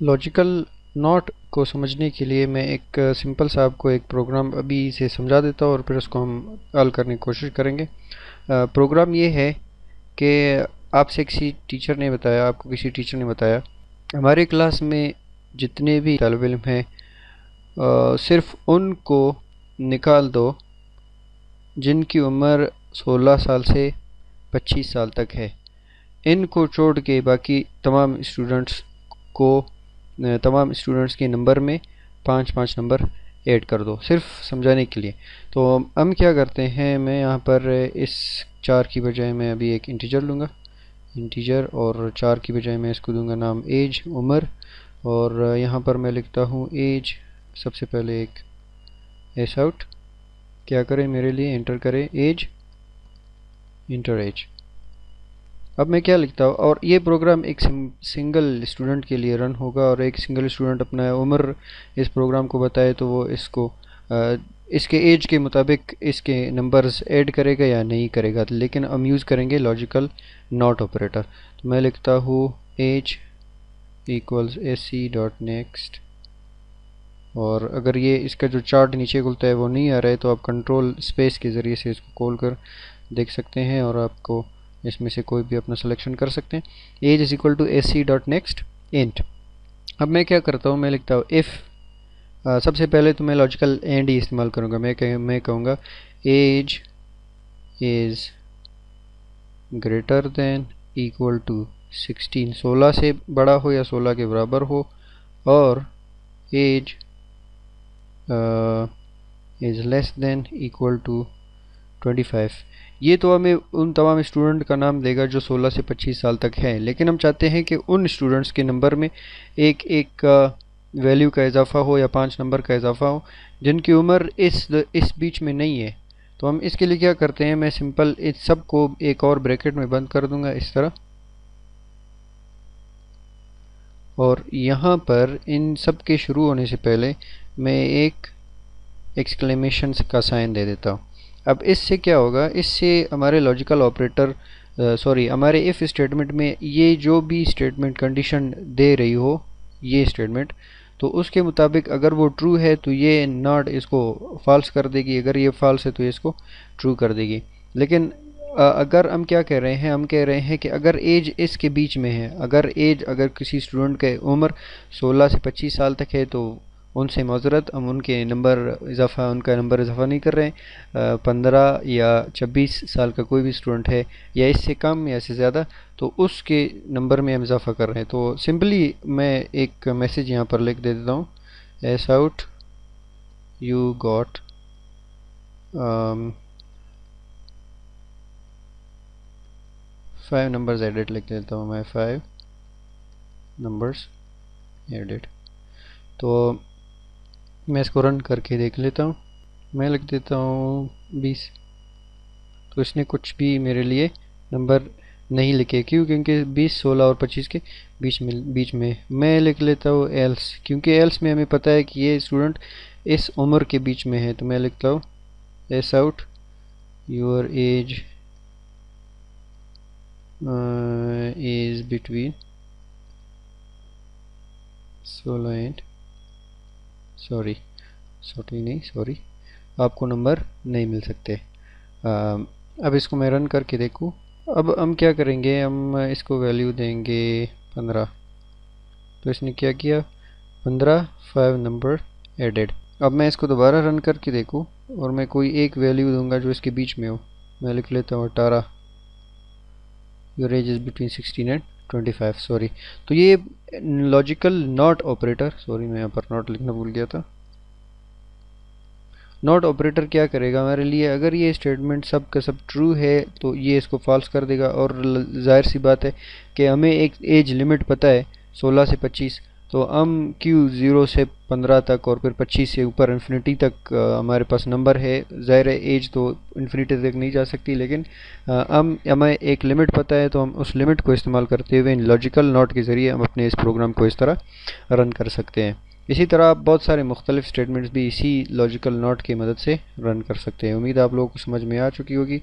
Logical not को समझने के लिए मैं एक सिंपल सा आपको एक प्रोग्राम अभी से समझा देता हूँ और फिर उसको हम हल करने की कोशिश करेंगे। प्रोग्राम ये है कि आपसे किसी टीचर ने बताया, आपको किसी टीचर ने बताया हमारे क्लास में जितने भी तालिब इल्म हैं सिर्फ उनको निकाल दो जिनकी उम्र 16 साल से 25 साल तक है। इनको छोड़ के बाकी तमाम स्टूडेंट्स के नंबर में 5-5 नंबर ऐड कर दो, सिर्फ समझाने के लिए। तो हम क्या करते हैं, मैं यहाँ पर इस 4 की बजाय मैं अभी एक इंटीजर लूँगा, इंटीजर, और 4 की बजाय मैं इसको दूंगा नाम एज, उम्र, और यहाँ पर मैं लिखता हूँ एज। सबसे पहले एक एस आउट क्या करें मेरे लिए, एंटर करें एज, इंटर एज। अब मैं क्या लिखता हूँ, और ये प्रोग्राम एक सिंगल स्टूडेंट के लिए रन होगा, और एक सिंगल स्टूडेंट अपना उम्र इस प्रोग्राम को बताए तो वो इसको इसके एज के मुताबिक इसके नंबर्स ऐड करेगा या नहीं करेगा। लेकिन हम यूज़ करेंगे लॉजिकल नॉट ऑपरेटर। तो मैं लिखता हूँ age equals SC dot next, और अगर ये इसका जो चार्ट नीचे खुलता है वो नहीं आ रहा है तो आप कंट्रोल स्पेस के ज़रिए से इसको खोल कर देख सकते हैं और आपको इसमें से कोई भी अपना सिलेक्शन कर सकते हैं। Age is equal to S C dot next int. अब मैं क्या करता हूँ, मैं लिखता हूँ इफ़, सबसे पहले तो मैं लॉजिकल एंड ही इस्तेमाल करूँगा। मैं कहूँगा age is greater than equal to 16, 16 से बड़ा हो या 16 के बराबर हो, और age is less than equal to 25। ये तो हमें उन तमाम स्टूडेंट का नाम देगा जो 16 से 25 साल तक हैं, लेकिन हम चाहते हैं कि उन स्टूडेंट्स के नंबर में एक एक वैल्यू का इजाफा हो या 5 नंबर का इजाफा हो जिनकी उम्र इस बीच में नहीं है। तो हम इसके लिए क्या करते हैं, मैं सिंपल इस सब को एक और ब्रैकेट में बंद कर दूंगा इस तरह, और यहाँ पर इन सब के शुरू होने से पहले मैं एक एक्सक्लेमेशन का साइन दे देता हूँ। अब इससे क्या होगा, इससे हमारे लॉजिकल ऑपरेटर हमारे इफ़ स्टेटमेंट में ये जो भी स्टेटमेंट कंडीशन दे रही हो ये स्टेटमेंट, तो उसके मुताबिक अगर वो ट्रू है तो ये नॉट इसको फॉल्स कर देगी, अगर ये फॉल्स है तो ये इसको ट्रू कर देगी। लेकिन अगर हम क्या कह रहे हैं, हम कह रहे हैं कि अगर एज इसके बीच में है, अगर किसी स्टूडेंट के उम्र 16 से 25 साल तक है तो उनसे माजरत, हम उनका नंबर इजाफा नहीं कर रहे हैं। 15 या 26 साल का कोई भी स्टूडेंट है या इससे कम या इससे ज़्यादा तो उसके नंबर में हम इजाफा कर रहे हैं। तो सिंपली मैं एक मैसेज यहाँ पर लिख दे देता हूँ, S out you got 5 numbers added, लिख देता हूँ मैं 5 नंबर्स एडेड। तो मैं इसको रन करके देख लेता हूँ, मैं लिख देता हूँ 20। तो इसने कुछ भी मेरे लिए नंबर नहीं लिखे, क्यों? क्योंकि 20, 16 और 25 के बीच में मैं लिख लेता हूँ एल्स, क्योंकि एल्स में हमें पता है कि ये स्टूडेंट इस उम्र के बीच में है। तो मैं लिखता हूँ S out your age is between 16 and sorry आपको नंबर नहीं मिल सकते। अब इसको मैं रन करके देखूँ। अब हम क्या करेंगे, हम इसको वैल्यू देंगे 15। तो इसने क्या किया, 15 5 नंबर एडेड। अब मैं इसको दोबारा रन करके देखूँ और मैं कोई एक वैल्यू दूंगा जो इसके बीच में हो। मैं लिख लेता हूँ 18, your age is between 16 and 25। Sorry, तो ये लॉजिकल नॉट ऑपरेटर, मैं यहाँ पर नॉट लिखना भूल गया था। नॉट ऑपरेटर क्या करेगा हमारे लिए, अगर ये स्टेटमेंट सब का सब ट्रू है तो ये इसको फॉल्स कर देगा। और जाहिर सी बात है कि हमें एक एज लिमिट पता है 16 से 25, तो हम क्यों 0 से 15 तक और फिर 25 से ऊपर इन्फिनिटी तक हमारे पास नंबर है। ज़ाहिर है एज तो इन्फिनिटी तक नहीं जा सकती, लेकिन हमें एक लिमिट पता है तो हम उस लिमिट को इस्तेमाल करते हुए लॉजिकल नॉट के ज़रिए हम अपने इस प्रोग्राम को इस तरह रन कर सकते हैं। इसी तरह आप बहुत सारे मुख्तलिफ स्टेटमेंट्स भी इसी लॉजिकल नॉट की मदद से रन कर सकते हैं। उम्मीद आप लोगों को समझ में आ चुकी होगी।